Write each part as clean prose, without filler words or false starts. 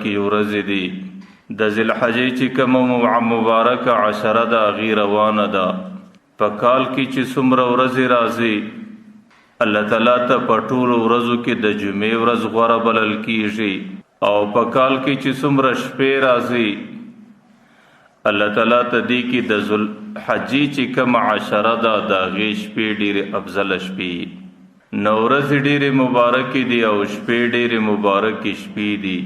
کی ورځې دي د ذوالحجې چې کومه مبارکه عشره ده هغې روانه ده. په کال کې چې څومره ورځې راځي الله تعالی ته په ټولو ورځو کې د جمعې ورځ غوره بلل کیږي، او په کال کې چې څومره شپې راځي الله تعالی ته دې کې د ذوالحجې چې کومه عشره ده د هغې شپې ډېرې افضله شپې، نو ورځې ډېرې مبارکې دي او شپې ډېرې مبارکې شپې دي.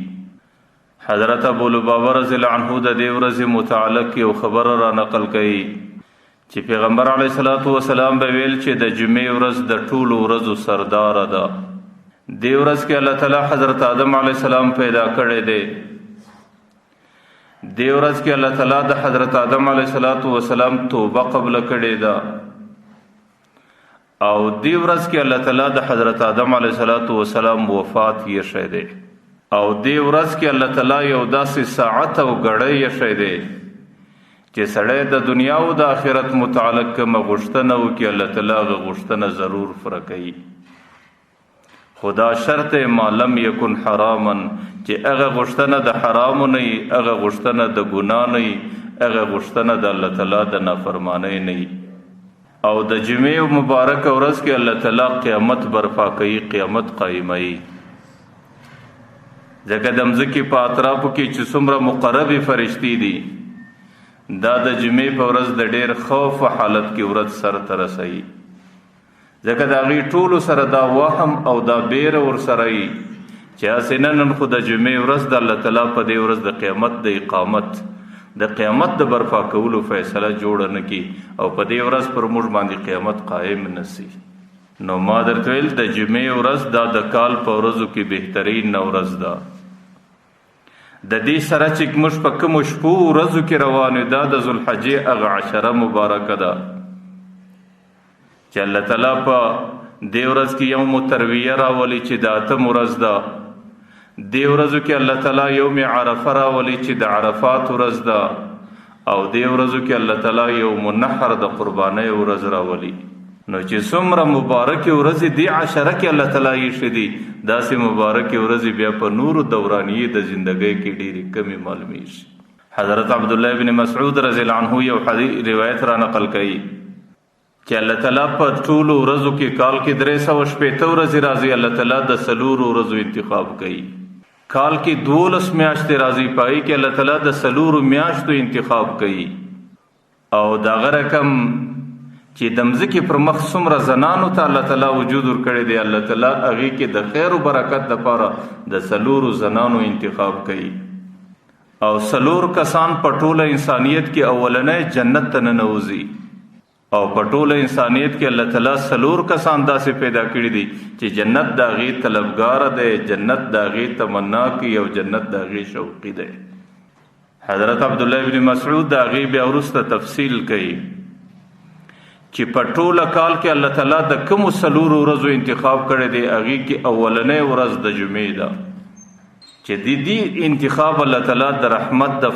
حضرت ابو لبابه رضی الله عنه د دې ورځې متعلق یو خبره را نقل کوي چې پیغمبر علیه الصلاۃ والسلام به ویل چې د جمعې ورځ د ټولو ورځو سرداره ده. دې ورځ کې الله تعالی حضرت آدم علیه السلام پیدا کړی دی. دې ورځ کې الله تعالی د حضرت آدم علیه السلام توبه قبل کړې ده، او دې ورځ کې الله تعالی د حضرت آدم علیه السلام وفات یې شوی دی، او دې ورځ کې الله تعالی یو داسې ساعت او غړی یې شوی دی چې سړی د دنیا او د آخرت متعلق کومه غوښتنه وکړي الله تعالی هغه غوښتنه ضرور پوره کوي. خدا شرط ما لم یکن حراما چې هغه غوښتنه د حرامو نه وي، هغه غوښتنه د ګناه نه وي، هغه غوښتنه د الله تعالی د نافرمانۍ نه وي. او د جمعې مبارکه ورځ کې الله تعالی قیامت برپا کوي، قیامت قایموي. ځکه د مځکې په اطرافو کې چې څومره مقربې فرشتې دي دا د جمعې په ورځ د ډېر خوف حالت کې ورځ سر ته رسوي، ځکه د هغې ټولو سره دا وهم او دا بیره ورسره وي چې هسې نن خو د جمعې ورځ د الله تعالی په دې ورځ د قیامت د اقامت د قیامت د برپا کولو فیصله جوړه نه کړي او په دې ورځ پر موږ باندې قیامت قایم نه سي. نو ما درته ویل د جمعې ورځ دا د کال په ورځو کې بهترین ورځ ده. د دې سره چې موږ په کومو شپو ورځو کې روان یو دا د ذوالحجې هغه عشره مبارکه ده چې الله تعالی په دې ورځ کې یوم ترویه راولي چې د اتم ورځ ده. دې ورځو کې الله تعالی یوم عرفه راولي چې د عرفات ورځ ده، او دې ورځو کې الله تعالی یوم النحر د قربانۍ ورځ راولي. نو چې څومره مبارکې ورځې دې عشره کې الله تعالی ایښې دي داسې مبارکې ورځې بیا په نورو دورانیې د زندګۍ کې ډېرې کمې معلومیږي. حضرت عبدالله بن مسعود رضی الله عنه یو روایت را نقل کوي چې الله تعالی په ټولو ورځو کې کال کې 360 ورځې راځي الله تعالی د 4 ورځو انتخاب کوي. کال کې 12 میاشتې راځي پای کې الله تعالی د 4 میاشتو انتخاب کوي. او دغه رقم چې د مځکې پر مخ څومره زنانو ته الله تعالی وجود ورکړی دی الله تعالی هغې کې د خیر و برکت دپاره د 4 زنانو انتخاب کوي. او 4 کسان په ټوله انسانیت کې اولنی جنت ته ننوځي، او په ټوله انسانیت کې الله تعالی 4 کسان داسې پیدا کړي دي چې جنت د هغې طلبګاره دی، جنت د هغې تمنا کوي او جنت د هغې شوقي دی. حضرت عبدالله بن مسعود د هغې بیا وروسته تفصیل کوي چې په ټوله کال کې الله تعالی د کومو 4 ورځو انتخاب کړی دی هغې کې اولنۍ ورځ د جمعې ده چې د دې انتخاب الله تعالی د رحمت د